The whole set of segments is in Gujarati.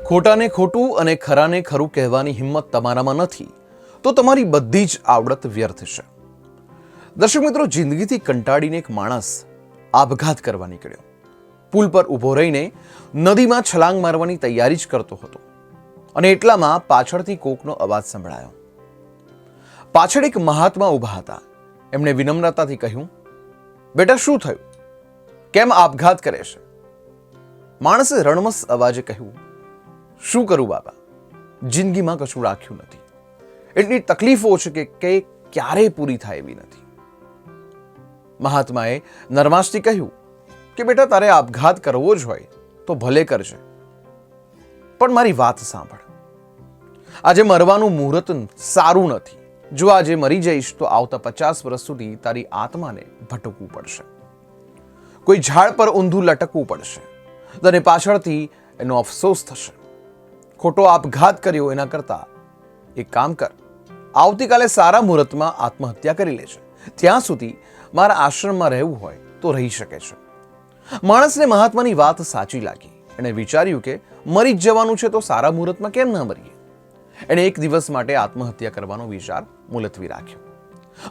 ખોટાને ખોટું અને ખરાને ખરું કહેવાની હિંમત તમારામાં નથી તો તમારી બધી જ આવડત વ્યર્થ છે. દર્શક મિત્રો, જિંદગીથી કંટાળીને એક માણસ આપઘાત કરવા નીકળ્યો. પુલ પર ઊભો રહીને નદીમાં છલાંગ મારવાની તૈયારી જ કરતો હતો અને એટલામાં પાછળથી કોકનો અવાજ સંભળાયો. પાછળ એક મહાત્મા ઊભા હતા. એમણે વિનમ્રતાથી કહ્યું, બેટા શું થયું? કેમ આપઘાત કરે છે? માણસે રણમસ અવાજે કહ્યું, શું કરું બાબા, જિંદગીમાં કશું રાખ્યું નથી. એટલી તકલીફો છે કે ક્યારેય પૂરી થાય એવી નથી. મહાત્માએ નરમાશથી કહ્યું કે બેટા, તારે આપઘાત કરવો જ હોય તો ભલે કરજે, પણ મારી વાત સાંભળ. આજે મરવાનું મુહૂર્ત સારું નથી. જો આજે મરી જઈશ તો આવતા 50 વર્ષ સુધી તારી આત્માને ભટકવું પડશે, કોઈ ઝાડ પર ઊંધું લટકવું પડશે, તને પાછળથી એનો અફસોસ થશે. ખોટો આપઘાત કર્યો એના કરતા એક કામ કર, આવતીકાલે સારા મુહૂર્તમાં આત્મહત્યા કરી લેજે. ત્યાં સુધી મારા આશ્રમમાં રહેવું હોય તો રહી શકે છે. માણસને મહાત્માની વાત સાચી લાગી. એણે વિચાર્યું કે મરી જ જવાનું છે તો સારા મુહૂર્તમાં કેમ ન મરીએ. એણે એક દિવસ માટે આત્મહત્યા કરવાનો વિચાર મુલતવી રાખ્યો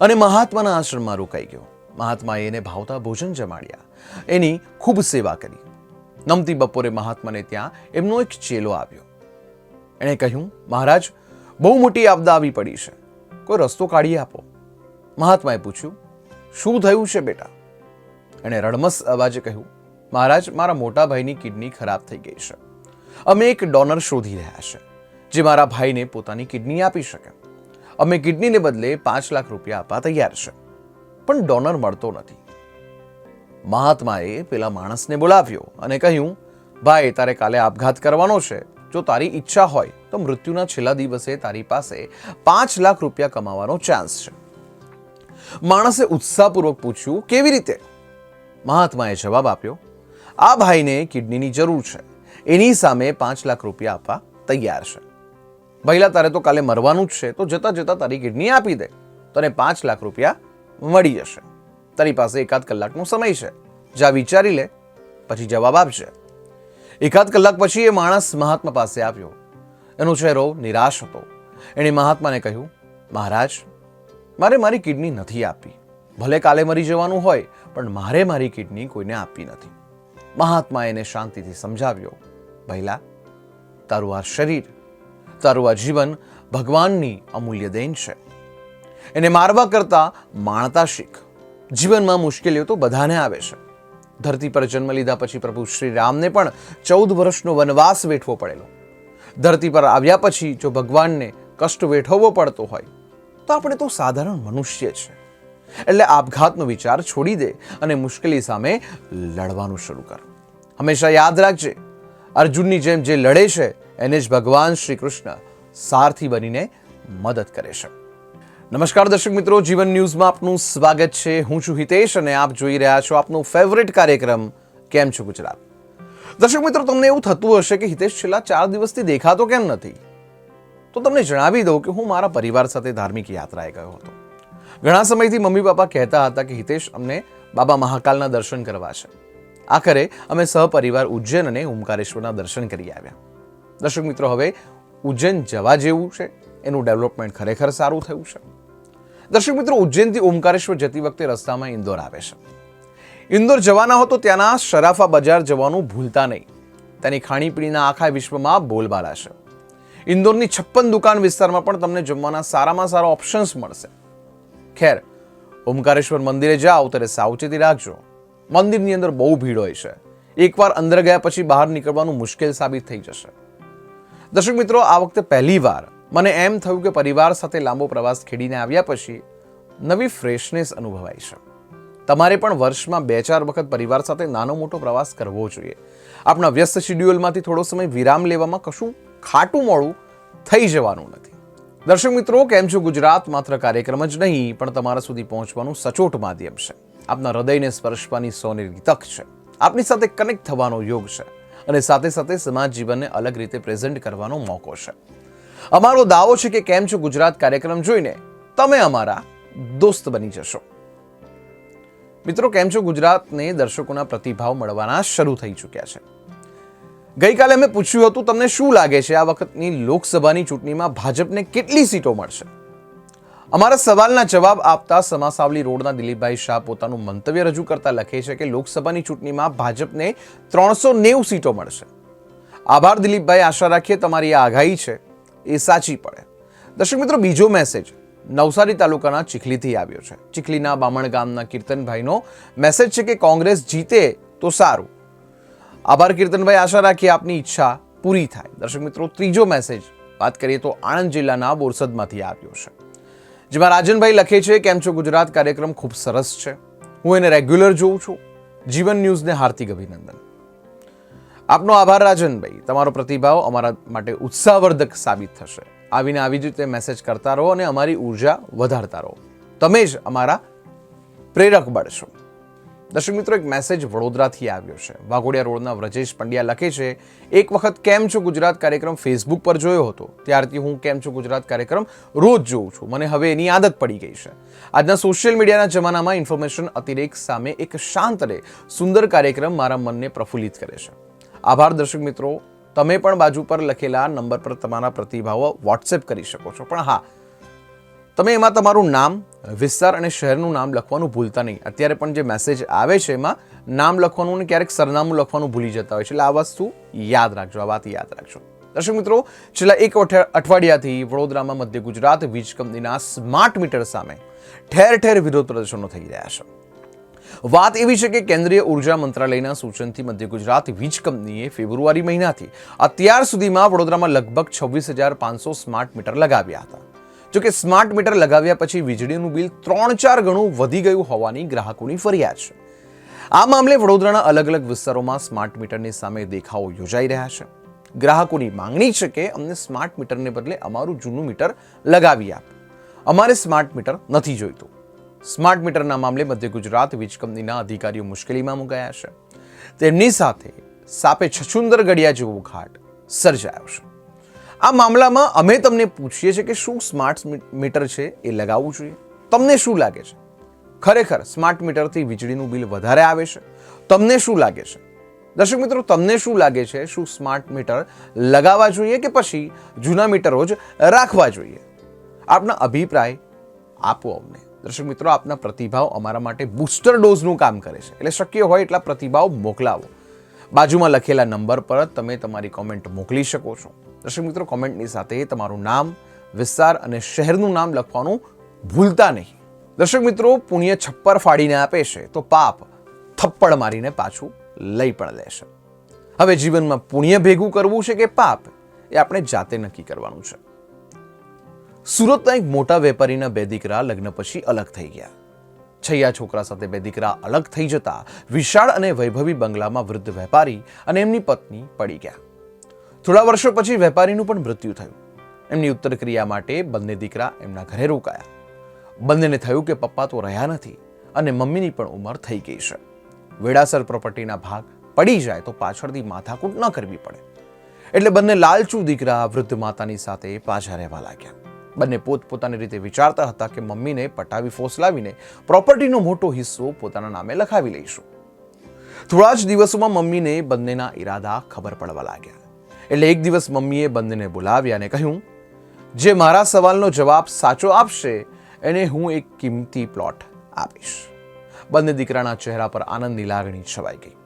અને મહાત્માના આશ્રમમાં રોકાઈ ગયો. મહાત્માએ એને ભાવતા ભોજન જમાડ્યા, એની ખૂબ સેવા કરી. નમતી બપોરે મહાત્માને ત્યાં એમનો એક ચેલો આવ્યો. એણે કહ્યું, મહારાજ, બહુ મોટી આપદા આવી પડી છે, કોઈ રસ્તો કાઢી આપો. મહાત્માએ પૂછ્યું, શું થયું છે બેટા? એણે રડમસ અવાજે કહ્યું, મહારાજ, મારા મોટા ભાઈની કિડની ખરાબ થઈ ગઈ છે. અમે એક ડોનર શોધી રહ્યા છે જે મારા ભાઈને પોતાની કિડની આપી શકે. અમે કિડનીને બદલે 5 લાખ રૂપિયા આપવા તૈયાર છે, પણ ડોનર મળતો નથી. મહાત્માએ પેલા માણસને બોલાવ્યો અને કહ્યું, ભાઈ, તારે કાલે આપઘાત કરવાનો છે. જો તારી ઈચ્છા હોય તો મૃત્યુના છેલ્લા દિવસે તારી પાસે 5 લાખ રૂપિયા કમાવાનો ચાન્સ છે. માણસે ઉત્સાહપૂર્વક પૂછ્યું, કેવી રીતે? મહાત્માએ જવાબ આપ્યો, આ ભાઈને કિડનીની જરૂર છે, એની સામે 5 લાખ રૂપિયા આપવા તૈયાર છે. ભઈલા, તારે તો કાલે મરવાનું જ છે, તો જતા જતા તારી કિડની આપી દે, તને 5 લાખ રૂપિયા મળી જશે. તારી પાસે 1 કલાકનો સમય છે, જા વિચારી લે, પછી જવાબ આપજે. 1 કલાક પછી એ માણસ મહાત્મા પાસે આવ્યો. એનો ચહેરો નિરાશ હતો. એણે મહાત્માને કહ્યું, મહારાજ, મારે મારી કિડની નથી આપી. ભલે કાલે મરી જવાનું હોય, પણ મારે મારી કિડની કોઈને આપી નથી. મહાત્માએ એને શાંતિથી સમજાવ્યો, ભઈલા, તારું આ શરીર, તારું આ જીવન ભગવાનની અમૂલ્ય દેન છે. એને મારવા કરતા માણતા શીખ. જીવનમાં મુશ્કેલીઓ તો બધાને આવે છે. ધરતી પર જન્મ લીધા પછી પ્રભુ શ્રી રામને પણ 14 વર્ષનો વનવાસ વેઠવો પડેલો. ધરતી પર આવ્યા પછી જો ભગવાનને કષ્ટ વેઠવવો પડતો હોય તો આપણે તો સાધારણ મનુષ્ય છે. એટલે આપઘાતનો વિચાર છોડી દે અને મુશ્કેલી સામે લડવાનું શરૂ કર. હંમેશા યાદ રાખજે, અર્જુનની જેમ જે લડે છે એને જ ભગવાન શ્રી કૃષ્ણ સારથી બનીને મદદ કરે છે. નમસ્કાર દર્શક મિત્રો, જીવન ન્યૂઝમાં આપનું સ્વાગત છે. હું છું હિતેશ અને આપ જોઈ રહ્યા છો આપનો ફેવરેટ કાર્યક્રમ કેમ છો ગુજરાત. દર્શક મિત્રો, તમને એવું થતું હશે કે હિતેશ છેલ્લા 4 દિવસથી દેખાતો કેમ નથી? તો તમને જણાવી દઉં કે હું મારા પરિવાર સાથે ધાર્મિક યાત્રાએ ગયો હતો. ઘણા સમયથી મમ્મી પપ્પા કહેતા હતા કે હિતેશ, અમને બાબા મહાકાલના દર્શન કરવા છે. આખરે અમે સહપરિવાર ઉજ્જૈન અને ઓમકારેશ્વરના દર્શન કરી આવ્યા. દર્શક મિત્રો, હવે ઉજ્જૈન જવા જેવું છે. એનું ડેવલપમેન્ટ ખરેખર સારું થયું છે. દર્શક મિત્રો, ઉજ્જૈનથી ઓમકારેશ્વર જતી વખતે રસ્તામાં ઇન્દોર આવે છે. ઇન્દોર જવાના હો તો ત્યાંના શરાફા બજાર જવાનું ભૂલતા નહીં. તેની ખાણીપીણીના આખા વિશ્વમાં બોલબાલા છે. ઇન્દોરની 56 દુકાન વિસ્તારમાં પણ તમને જમવાના સારામાં સારા ઓપ્શન્સ મળશે. ખેર, ઓમકારેશ્વર મંદિરે જાઓ ત્યારે સાવચેતી રાખજો. મંદિરની અંદર બહુ ભીડ હોય છે. એકવાર અંદર ગયા પછી બહાર નીકળવાનું મુશ્કેલ સાબિત થઈ જશે. દર્શક મિત્રો, આ વખતે પહેલી વાર મને એમ થયું કે પરિવાર સાથે લાંબો પ્રવાસ ખેડીને આવ્યા પછી નવી ફ્રેશનેસ અનુભવાય છે. તમારે પણ વર્ષમાં 2-4 વખત પરિવાર સાથે નાનો મોટો પ્રવાસ કરવો જોઈએ. આપણા વ્યસ્ત શેડ્યુલમાંથી થોડો સમય વિરામ લેવામાં કશું ખાટું મોડું થઈ જવાનું નથી. દર્શક મિત્રો, કેમ છો ગુજરાત માત્ર કાર્યક્રમ જ નહીં પણ તમારા સુધી પહોંચવાનું સચોટ માધ્યમ છે. આપના હૃદયને સ્પર્શવાની સોનેરી તક છે. આપની સાથે કનેક્ટ થવાનો યોગ છે અને સાથે સાથે સમાજ જીવનને અલગ રીતે પ્રેઝન્ટ કરવાનો મોકો છે. અમારો દાવો છે કે કેમ છો ગુજરાત કાર્યક્રમ જોઈને તમે અમારા દોસ્ત બની જશો. મિત્રો, કેમ છો ગુજરાતને દર્શકોના પ્રતિભાવ મળવાના શરૂ થઈ ચૂક્યા છે. ગઈકાલે અમે પૂછ્યું હતું તમને શું લાગે છે આ વખતની લોકસભાની ચૂંટણીમાં ભાજપને કેટલી સીટો મળશે. અમારા સવાલના જવાબ આપતા સમાસાવલી રોડના દિલીપભાઈ શાહ પોતાનું મંતવ્ય રજૂ કરતા લખે છે કે લોકસભાની ચૂંટણીમાં ભાજપને 390 સીટો મળશે. આભાર દિલીપભાઈ, આશા રાખીએ તમારી આ આગાહી છે એ સાચી પડે. દર્શક મિત્રો, બીજો મેસેજ નવસારી તાલુકાના ચીખલીથી આવ્યો છે. ચીખલીના બામણ ગામના કીર્તનભાઈનો મેસેજ છે કે કોંગ્રેસ જીતે તો સારું. આભાર કીર્તનભાઈ, આશા રાખીએ આપની ઈચ્છા પૂરી થાય. દર્શક મિત્રો, ત્રીજો મેસેજ વાત કરીએ તો આણંદ જિલ્લાના બોરસદમાંથી આવ્યો છે, જેમાં રાજનભાઈ લખે છે, કેમ છો ગુજરાત, કાર્યક્રમ ખૂબ સરસ છે, હું એને રેગ્યુલર જોઉં છું. જીવન ન્યૂઝને હાર્દિક અભિનંદન. આપનો આભાર રાજનભાઈ, તમારો પ્રતિભાવ અમારા માટે ઉત્સાહવર્ધક સાબિત થશે. આવીને આવી જ રીતે મેસેજ કરતા રહો અને અમારી ઉર્જા વધારતા રહો. તમે જ અમારા પ્રેરક બનશો. દર્શક મિત્રો, એક મેસેજ વડોદરાથી આવ્યો છે. વાઘોડિયા રોડના વ્રજેશ પંડ્યા લખે છે, એક વખત કેમ છો ગુજરાત કાર્યક્રમ ફેસબુક પર જોયો હતો, ત્યારથી હું કેમ છો ગુજરાત કાર્યક્રમ રોજ જોઉં છું. મને હવે એની આદત પડી ગઈ છે. આજના સોશિયલ મીડિયાના જમાનામાં ઇન્ફોર્મેશન અતિરેક સામે એક શાંત અને સુંદર કાર્યક્રમ મારા મનને પ્રફુલ્લિત કરે છે. આભાર દર્શક મિત્રો, તમે પણ બાજુ પર લખેલા નંબર પર તમારા પ્રતિભાવો વોટ્સએપ કરી શકો છો. પણ હા, તમે એમાં તમારું નામ, વિસ્તાર અને શહેરનું નામ લખવાનું ભૂલતા નહીં. અત્યારે પણ જે મેસેજ આવે છે એમાં નામ લખવાનું અને ક્યારેક સરનામું લખવાનું ભૂલી જતા હોય છે. એટલે આ વસ્તુ યાદ રાખજો, આ વાત યાદ રાખજો. દર્શક મિત્રો, છેલ્લા એક અઠવાડિયાથી વડોદરામાં મધ્ય ગુજરાત વીજ કંપનીના સ્માર્ટ મીટર સામે ઠેર ઠેર વિરોધ પ્રદર્શનો થઈ રહ્યા છે. વાત એવી છે કે કેન્દ્રીય ઉર્જા મંત્રાલયના સૂચનથી મધ્ય ગુજરાત વીજ કંપનીએ ફેબ્રુઆરી મહિનાથી અત્યાર સુધીમાં વડોદરામાં લગભગ 26,500 સ્માર્ટ મીટર લગાવ્યા હતા. જોકે સ્માર્ટ મીટર લગાવ્યા પછી વીજળીનું બિલ 3-4 ગણું વધી ગયું હોવાની ગ્રાહકોની ફરિયાદ છે. આ મામલે વડોદરાના અલગ અલગ વિસ્તારોમાં સ્માર્ટ મીટરની સામે દેખાવો યોજાઈ રહ્યા છે. ગ્રાહકોની માંગણી છે કે અમને સ્માર્ટ મીટરને બદલે અમારું જૂનું મીટર લગાવી આપો, અમારે સ્માર્ટ મીટર નથી જોઈતું. સ્માર્ટ મીટરના મામલે મધ્ય ગુજરાત વીજ કંપનીના અધિકારીઓ મુશ્કેલીમાં મુકાયા છે. તેમની સાથે સાપે છછુંદર ગળ્યા જેવો ઘાટ સર્જાયો છે. આ મામલામાં અમે તમને પૂછીએ છીએ કે શું સ્માર્ટ મીટર છે એ લગાવવું જોઈએ? તમને શું લાગે છે? ખરેખર સ્માર્ટ મીટરથી વીજળીનું બિલ વધારે આવે છે? તમને શું લાગે છે? દર્શક મિત્રો, તમને શું લાગે છે? શું સ્માર્ટ મીટર લગાવવા જોઈએ કે પછી જૂના મીટરો જ રાખવા જોઈએ? આપના અભિપ્રાય આપો અમને. દર્શક મિત્રો, આપના પ્રતિભાવ અમારા માટે બૂસ્ટર ડોઝનું કામ કરે છે. એટલે શક્ય હોય એટલા પ્રતિભાવ મોકલાવો. બાજુમાં લખેલા નંબર પર તમે તમારી કોમેન્ટ મોકલી શકો છો. દર્શક મિત્રો, કોમેન્ટની સાથે તમારું નામ, વિસ્તાર અને શહેરનું નામ લખવાનું ભૂલતા નહીં. દર્શક મિત્રો, પુણ્ય છપ્પર ફાડીને આપે છે તો પાપ થપ્પડ મારીને પાછું લઈ પણ લેશે. હવે જીવનમાં પુણ્ય ભેગું કરવું છે કે પાપ, એ આપણે જાતે નક્કી કરવાનું છે. સુરતના એક મોટા વેપારીના 2 દીકરા લગ્ન પછી અલગ થઈ ગયા. છૈયા છોકરા સાથે 2 દીકરા અલગ થઈ જતા વિશાળ અને વૈભવી બંગલામાં વૃદ્ધ વેપારી અને એમની પત્ની પડી ગયા. થોડા વર્ષો પછી વેપારીનું પણ મૃત્યુ થયું. એમની ઉત્તરક્રિયા માટે બંને દીકરા એમના ઘરે રોકાયા. બંનેને થયું કે પપ્પા તો રહ્યા નથી અને મમ્મીની પણ ઉંમર થઈ ગઈ છે. વેડાસર પ્રોપર્ટીના ભાગ પડી જાય તો પાછળથી માથાકૂટ ન કરવી પડે. એટલે બંને લાલચુ દીકરા વૃદ્ધ માતાની સાથે પાછા રહેવા લાગ્યા. બંને પોતપોતાની રીતે વિચારતા હતા કે મમ્મીને પટાવી ફોસલાવીને પ્રોપર્ટીનો મોટો હિસ્સો પોતાના નામે લખાવી લઈશું. થોડા જ દિવસોમાં મમ્મીને બંનેના ઈરાદા ખબર પડવા લાગ્યા. એટલે એક દિવસ મમ્મીએ બંનેને બોલાવ્યા અને કહ્યું, જે મારા સવાલનો જવાબ સાચો આપશે એને હું એક કિંમતી પ્લોટ આપીશ. બંને દીકરાના ચહેરા પર આનંદની લાગણી છવાઈ ગઈ.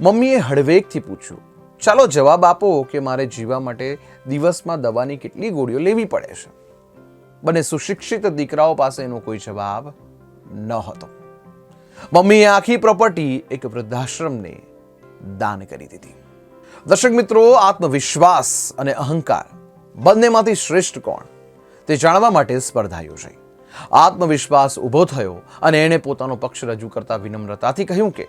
મમ્મીએ હળવેકથી પૂછ્યું, ચાલો જવાબ આપો કે મારે જીવવા માટે દિવસમાં દવાની કેટલી ગોળીઓ લેવી પડે છે? બંને સુશિક્ષિત દીકરાઓ પાસે એનો કોઈ જવાબ ન હતો. મમ્મીએ આખી પ્રોપર્ટી એક વૃદ્ધાશ્રમને દાન કરી દીધી. દર્શક મિત્રો, આત્મવિશ્વાસ અને અહંકાર બંનેમાંથી શ્રેષ્ઠ કોણ તે જાણવા માટે સ્પર્ધા યોજાઈ. આત્મવિશ્વાસ ઊભો થયો અને એણે પોતાનો પક્ષ રજૂ કરતા વિનમ્રતાથી કહ્યું કે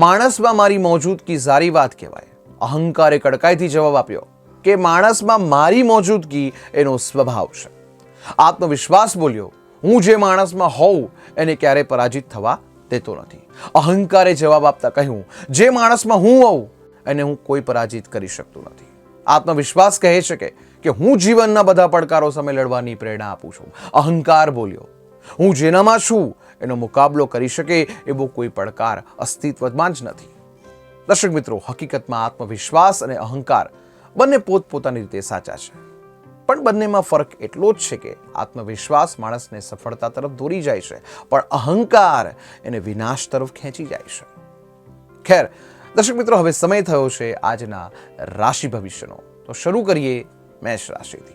માણસમાં મારી મોજૂદગી સારી વાત કહેવાય. અહંકારે કડકાઈથી જવાબ આપ્યો કે માણસમાં મારી મોજૂદગી એનો સ્વભાવ છે. આત્મવિશ્વાસ બોલ્યો, હું જે માણસમાં હોઉં એને ક્યારે પરાજિત થવા દેતો નથી. અહંકારે જવાબ આપતા કહ્યું, જે માણસમાં હું હોઉં એને હું કોઈ પરાજિત કરી શકતો નથી. આત્મવિશ્વાસ કહે છે કે હું જીવનના બધા પડકારો સામે લડવાની પ્રેરણા આપું છું. અહંકાર બોલ્યો, હું જેનામાં છું એનો મુકાબલો કરી શકે એવો કોઈ પડકાર અસ્તિત્વમાં જ નથી. દર્શક મિત્રો, હકીકતમાં આત્મવિશ્વાસ અને અહંકાર બંને પોતપોતાની રીતે સાચા છે, પણ બંનેમાં ફરક એટલો જ છે કે આત્મવિશ્વાસ માણસને સફળતા તરફ દોરી જાય છે, પણ અહંકાર એને વિનાશ તરફ ખેંચી જાય છે. ખેર દર્શક મિત્રો, હવે સમય થયો છે આજના રાશિ ભવિષ્યનો. તો શરૂ કરીએ મેષ રાશિથી.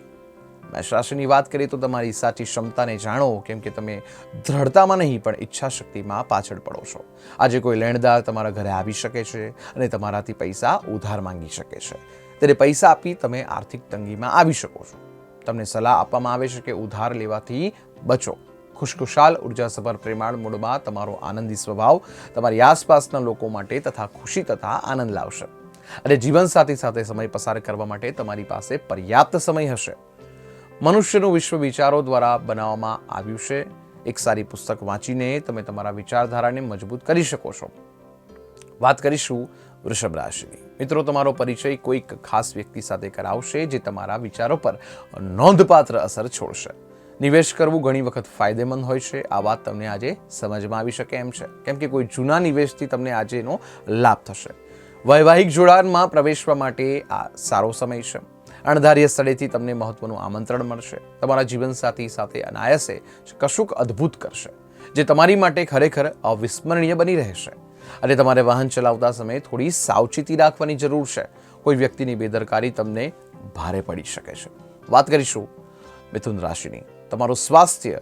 મેષ રાશિની વાત કરીએ તો તમારી સાચી ક્ષમતાને જાણો, કેમ કે તમે દ્રઢતામાં નહીં પણ ઈચ્છા શક્તિમાં પાછળ પડો છો. આજે કોઈ લેણદાર તમારા ઘરે આવી શકે છે અને તમારાથી પૈસા ઉધાર માંગી શકે છે. ત્યારે પૈસા આપી તમે આર્થિક તંગીમાં આવી શકો છો. તમને સલાહ આપવામાં આવે છે કે ઉધાર લેવાથી બચો. ખુશખુશાલ ઉર્જાસભર પ્રેમાળ મૂડમાં તમારો આનંદી સ્વભાવ તમારી આસપાસના લોકો માટે તથા ખુશી તથા આનંદ લાવશે. અને જીવનસાથી સાથે સમય પસાર કરવા માટે તમારી પાસે પર્યાપ્ત સમય હશે. મનુષ્યનું વિશ્વ વિચારો દ્વારા બનાવવામાં આવ્યું છે. એક સારી પુસ્તક વાંચીને તમે તમારા વિચારધારાને મજબૂત કરી શકો છો. વાત કરીશું વૃષભ રાશિની. મિત્રો, તમારો પરિચય કોઈક ખાસ વ્યક્તિ સાથે કરાવશે જે તમારા વિચારો પર નોંધપાત્ર અસર છોડશે. નિવેશ કરવું ઘણી વખત ફાયદેમંદ હોય છે. આ વાત તમને આજે સમજમાં આવી શકે એમ છે, કેમ કે કોઈ જૂના નિવેશથી તમને આજે એનો લાભ થશે. વૈવાહિક જોડાણમાં પ્રવેશવા માટે આ સારો સમય છે. અણધાર્ય સ્થળેથી તમને મહત્વનું આમંત્રણ મળશે. તમારા જીવનસાથી સાથે અનાયાસે કશુંક અદ્ભુત કરશે, જે તમારી માટે ખરેખર અવિસ્મરણીય બની રહેશે. અને તમારે વાહન ચલાવતા સમયે થોડી સાવચેતી રાખવાની જરૂર છે. કોઈ વ્યક્તિની બેદરકારી તમને ભારે પડી શકે છે. વાત કરીશું મિથુન રાશિની. તમારું સ્વાસ્થ્ય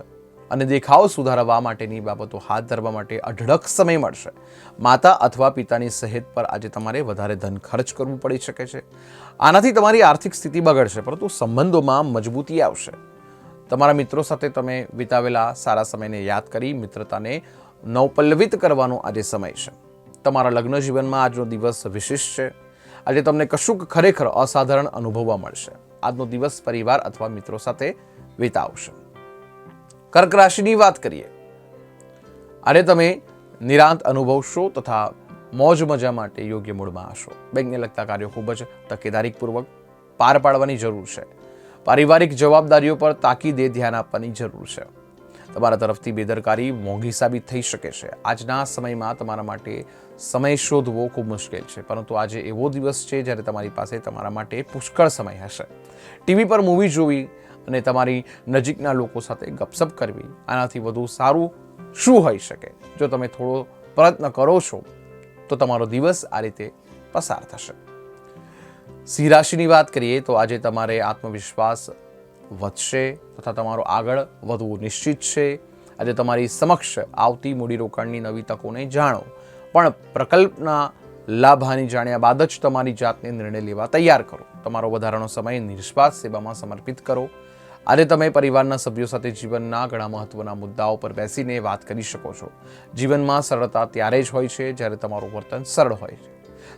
અને દેખાવ સુધારવા માટેની બાબતો હાથ ધરવા માટે અઢળક સમય મળશે. માતા અથવા પિતાની સેહત પર આજે તમારે વધારે ધન ખર્ચ કરવું પડી શકે છે. આનાથી તમારી આર્થિક સ્થિતિ બગડશે, પરંતુ સંબંધોમાં મજબૂતી આવશે. તમારા મિત્રો સાથે તમે વિતાવેલા સારા સમયને યાદ કરી મિત્રતાને નવપલ્લવિત કરવાનો આજે સમય છે. તમારા લગ્ન જીવનમાં આજનો દિવસ વિશિષ્ટ છે. આજે તમને કશુંક ખરેખર અસાધારણ અનુભવવા મળશે. આજનો દિવસ પરિવાર અથવા મિત્રો સાથે વિતાવશે. કર્ક રાશિની વાત કરીએ. આજે તમે નિરાંત અનુભવશો તથા મોજ મજા માટે યોગ્ય મૂડમાં હશો. બેંકને લગતા કાર્યો ખૂબ જ તકેદારીપૂર્વક પાર પાડવાની જરૂર છે. પારિવારિક જવાબદારીઓ પર તાકીદે ધ્યાન આપવાની જરૂર છે. તમારા તરફથી બેદરકારી મોંઘી સાબિત થઈ શકે છે. આજના સમયમાં તમારા માટે સમય શોધવો ખૂબ મુશ્કેલ છે, પરંતુ આજે એવો દિવસ છે જ્યારે તમારી પાસે તમારા માટે પુષ્કળ સમય હશે. ટીવી પર મૂવી જોવી અને તમારી નજીકના લોકો સાથે ગપસપ કરવી, આનાથી વધુ સારું શું હોઈ શકે? જો તમે થોડો પ્રયત્ન કરો છો તો તમારો દિવસ આ રીતે પસાર થશે. સિંહ રાશિની વાત કરીએ તો આજે તમારે આત્મવિશ્વાસ વધશે તથા તમારો આગળ વધવું નિશ્ચિત છે. આજે તમારી સમક્ષ આવતી મૂડીરોકાણની નવી તકોને જાણો, પણ પ્રકલ્પના લાભહાની જાણ્યા બાદ જ તમારી જાતને નિર્ણય લેવા તૈયાર કરો. તમારો વધારાનો સમય નિસ્વાર્થ સેવામાં સમર્પિત કરો. આજે તમે પરિવારના સભ્યો સાથે જીવનના ઘણા મહત્વના મુદ્દાઓ પર બેસીને વાત કરી શકો છો. જીવનમાં સરળતા ત્યારે જ હોય છે જ્યારે તમારું વર્તન સરળ હોય છે.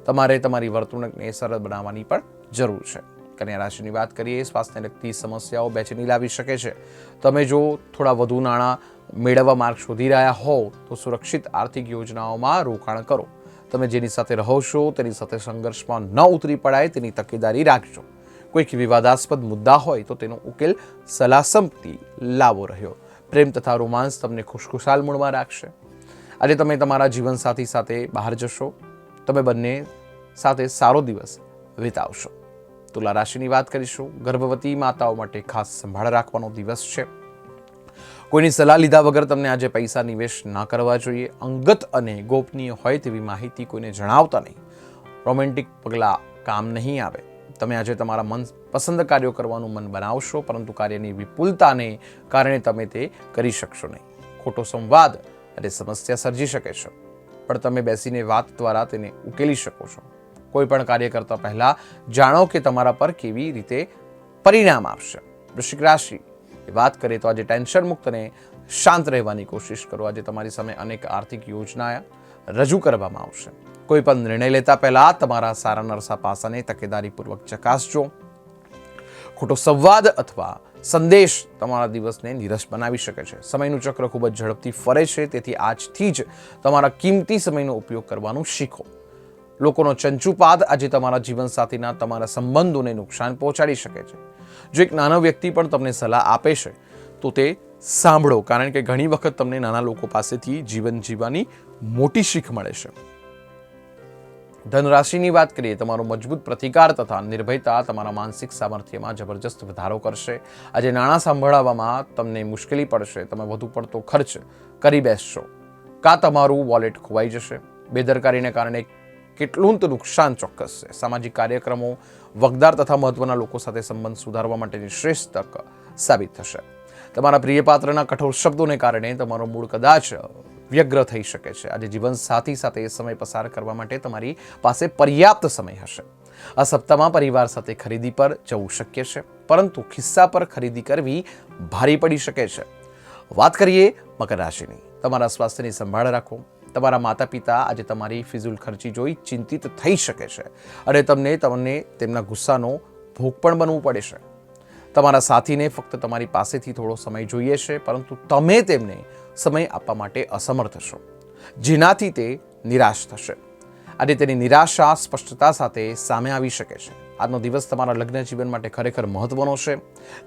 તમારે તમારી વર્તણૂકને સરળ બનાવવાની પણ જરૂર છે. કન્યા રાશિની વાત કરીએ. સ્વાસ્થ્યને લગતી સમસ્યાઓ બેચેની લાવી શકે છે. તમે જો થોડા વધુ નાણાં મેળવવા માર્ગ શોધી રહ્યા હોવ તો સુરક્ષિત આર્થિક યોજનાઓમાં રોકાણ કરો. તમે જેની સાથે રહો છો તેની સાથે સંઘર્ષમાં ન ઉતરી પડાય તેની તકેદારી રાખજો. કોઈક વિવાદાસ્પદ મુદ્દા હોય તો તેનો ઉકેલ સલાહ-સંમતિ લાવો રહ્યો. પ્રેમ તથા રોમાંસ તમને ખુશખુશાલ મૂડમાં રાખશે. આજે તમે તમારા જીવનસાથી સાથે બહાર જશો. તમે બંને સાથે સારો દિવસ વિતાવશો. તુલા રાશિની વાત કરીશું. ગર્ભવતી માતાઓ માટે ખાસ સંભાળ રાખવાનો દિવસ છે. કોઈની સલાહ લીધા વગર તમને આજે પૈસા નિવેશ ના કરવા જોઈએ. અંગત અને ગોપનીય હોય તેવી માહિતી કોઈને જણાવતા નહીં. રોમેન્ટિક પગલાં કામ નહીં આવે. તમે આજે તમારા મન પસંદ કાર્યો કરવાનું મન બનાવશો, પરંતુ કાર્યની વિપુલતાને કારણે તમે તે કરી શકશો નહીં. ખોટો સંવાદ અને સમસ્યા સર્જી શકે છે, પણ તમે બેસીને વાત દ્વારા તેને ઉકેલી શકો છો. કોઈ પણ કાર્ય કરતા પહેલા જાણો કે તમારા પર કેવી રીતે પરિણામ આપશે. વૃશ્ચિક રાશિ વાત કરીએ તો આજે ટેન્શન મુક્ત અને શાંત રહેવાની કોશિશ કરો. આજે તમારી સામે અનેક આર્થિક યોજના રજૂ કરવામાં આવશે. કોઈ પણ નિર્ણય લેતા પહેલા તમારા સારા નરસા પાસાને તકેદારીપૂર્વક ચકાસજો. ખોટો સંવાદ અથવા સંદેશ તમારા દિવસને નીરસ બનાવી શકે છે. સમયનું ચક્ર ખૂબ જ ઝડપથી ફરે છે, તેથી આજથી જ તમારા કિંમતી સમયનો ઉપયોગ કરવાનું શીખો. લોકોનો ચંચુપાદ આજે તમારા જીવનસાથીના તમારા સંબંધોને નુકસાન પહોંચાડી શકે છે. જો એક નાનો વ્યક્તિ પણ તમને સલાહ આપે છે તો તે સાંભળો, કારણ કે ઘણી વખત તમને નાના લોકો પાસેથી જીવન જીવવાની મોટી શીખ મળે છે. ધનરાશિની વાત કરીએ, તમારો મજબૂત પ્રતિકાર તથા નિર્ભયતા તમારા માનસિક સામર્થ્યમાં જબરજસ્ત વધારો કરશે. આજે નાણાં સંભાળવામાં તમને મુશ્કેલી પડશે. તમે વધુ પડતો ખર્ચ કરી બેસશો, કાં તમારું વોલેટ ખોવાઈ જશે. બેદરકારીને કારણે કેટલું તો નુકસાન ચોક્કસ છે. સામાજિક કાર્યક્રમો, વગદાર તથા મહત્વના લોકો સાથે સંબંધ સુધારવા માટેની શ્રેષ્ઠ તક સાબિત થશે. તમારા પ્રિય પાત્રના કઠોર શબ્દોને કારણે તમારો મૂડ કદાચ વ્યગ્ર થઈ શકે છે. આજે જીવન સાથી સાથે સમય પસાર કરવા માટે તમારી પાસે પર્યાપ્ત સમય હશે. આ સપ્તાહમાં પરિવાર સાથે ખરીદી પર જવું શક્ય છે, પરંતુ ખિસ્સા પર ખરીદી કરવી ભારી પડી શકે છે. વાત કરીએ મકર રાશિની. તમારા સ્વાસ્થ્યની સંભાળ રાખો. તમારા માતા પિતા આજે તમારી ફિઝુલ ખર્ચી જોઈ ચિંતિત થઈ શકે છે અને તમને તેમના ગુસ્સાનો ભોગ પણ બનવું પડે છે. તમારા સાથીને ફક્ત તમારી પાસેથી થોડો સમય જોઈએ છે, પરંતુ તમે તેમને સમય આપવા માટે અસમર્થ છો, જેનાથી તે નિરાશ થશે. આજે તેની નિરાશા સ્પષ્ટતા સાથે સામે આવી શકે છે. આજનો દિવસ તમારા લગ્ન જીવન માટે ખરેખર મહત્વનો છે.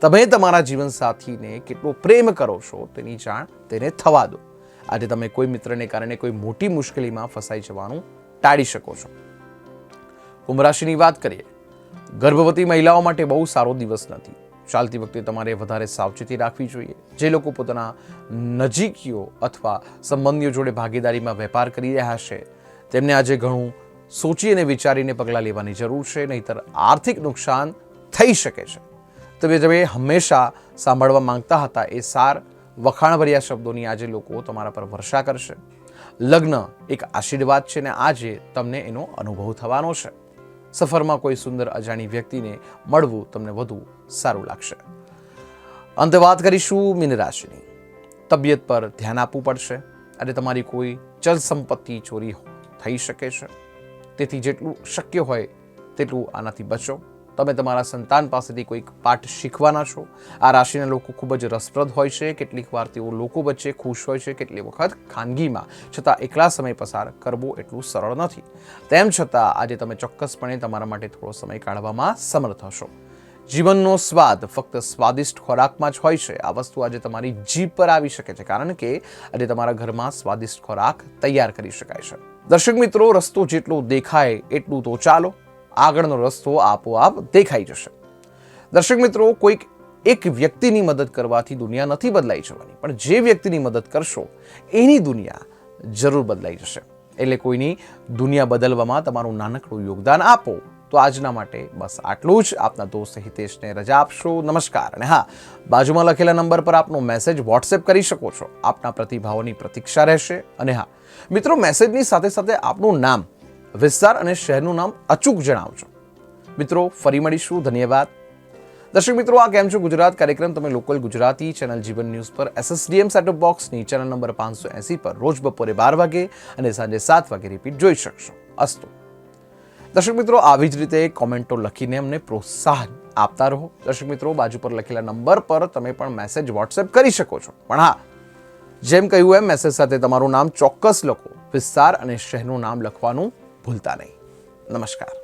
તમે તમારા જીવનસાથીને કેટલો પ્રેમ કરો છો તેની જાણ તેને થવા દો. આજે તમે કોઈ મિત્રને કારણે કોઈ મોટી મુશ્કેલીમાં ફસાઈ જવાનું ટાળી શકો છો. કુંભ રાશિની વાત કરીએ, ગર્ભવતી મહિલાઓ માટે બહુ સારો દિવસ નથી. ચાલતી વખતે તમારે વધારે સાવચેતી રાખવી જોઈએ. જે લોકો પોતાના નજીકીઓ અથવા સંબંધીઓ જોડે ભાગીદારીમાં વેપાર કરી રહ્યા છે, તેમને આજે ઘણું સોચી અને વિચારીને પગલાં લેવાની જરૂર છે, નહીંતર આર્થિક નુકસાન થઈ શકે છે. તમે હંમેશા સાંભળવા માંગતા હતા એ સાર વખાણભર્યા શબ્દોની આજે લોકો તમારા પર વર્ષા કરશે. લગ્ન એક આશીર્વાદ છે ને આજે તમને એનો અનુભવ થવાનો છે. સફરમાં કોઈ સુંદર અજાણી વ્યક્તિને મળવું તમને વધુ સારું લાગશે. અંતે વાત કરીશું મીન રાશિની. તબિયત પર ધ્યાન આપવું પડશે. અને તમારી કોઈ ચલ સંપત્તિ ચોરી થઈ શકે છે, તેથી જેટલું શક્ય હોય તેટલું આનાથી બચો. તમે તમારા સંતાન પાસેથી કોઈક પાઠ શીખવાના છો. આ રાશિના લોકો ખૂબ જ રસપ્રદ હોય છે. કેટલીક વાર તેઓ લોકો વચ્ચે ખુશ હોય છે, કેટલી વખત ખાનગીમાં, છતાં એકલા સમય પસાર કરવો એટલું સરળ નથી. તેમ છતાં આજે તમે ચોક્કસપણે તમારા માટે થોડો સમય કાઢવામાં સમર્થ હશો. જીવનનો સ્વાદ ફક્ત સ્વાદિષ્ટ ખોરાકમાં જ હોય છે. આ વસ્તુ આજે તમારી જીભ પર આવી શકે છે, કારણ કે આજે તમારા ઘરમાં સ્વાદિષ્ટ ખોરાક તૈયાર કરી શકાય છે. દર્શક મિત્રો, રસ્તો જેટલો દેખાય એટલું તો ચાલો, આગળનો રસ્તો આપોઆપ દેખાઈ જશે. દર્શક મિત્રો, કોઈક એક વ્યક્તિની મદદ કરવાથી દુનિયા નથી બદલાઈ જવાની, પણ જે વ્યક્તિની મદદ કરશો એની દુનિયા જરૂર બદલાઈ જશે. એટલે કોઈની દુનિયા બદલવામાં તમારું નાનકડું યોગદાન આપો. તો આજના માટે બસ આટલું જ. આપના દોસ્ત હિતેશને રજા આપશો. નમસ્કાર. અને હા, બાજુમાં લખેલા નંબર પર આપનો મેસેજ વોટ્સએપ કરી શકો છો. આપના પ્રતિભાવોની પ્રતીક્ષા રહેશે. અને હા મિત્રો, મેસેજની સાથે સાથે આપનું નામ, વિસ્તાર અને શહેરનું નામ અચૂક જણાવજો. મિત્રો, ફરી મળીશું. ધન્યવાદ. દર્શક મિત્રો, આ કેમ છો ગુજરાત કાર્યક્રમ તમે લોકલ ગુજરાતી ચેનલ જીવન ન્યૂઝ પર SSDM સેટઅપ બોક્સની ચેનલ નંબર 580 પર રોજ બપોરે 12 વાગે અને સાંજે 7 વાગે રિપીટ જોઈ શકશો. અસ્તુ. દર્શક મિત્રો, આવી જ રીતે કોમેન્ટો લખીને અમને પ્રોત્સાહન આપતા રહો. દર્શક મિત્રો, બાજુ પર લખેલા નંબર પર તમે પણ મેસેજ વોટ્સએપ કરી શકો છો. પણ હા, જેમ કહ્યું એમ મેસેજ સાથે તમારું નામ ચોક્કસ લખો. વિસ્તાર અને શહેરનું નામ લખવાનું ભૂલતા નહીં. નમસ્કાર.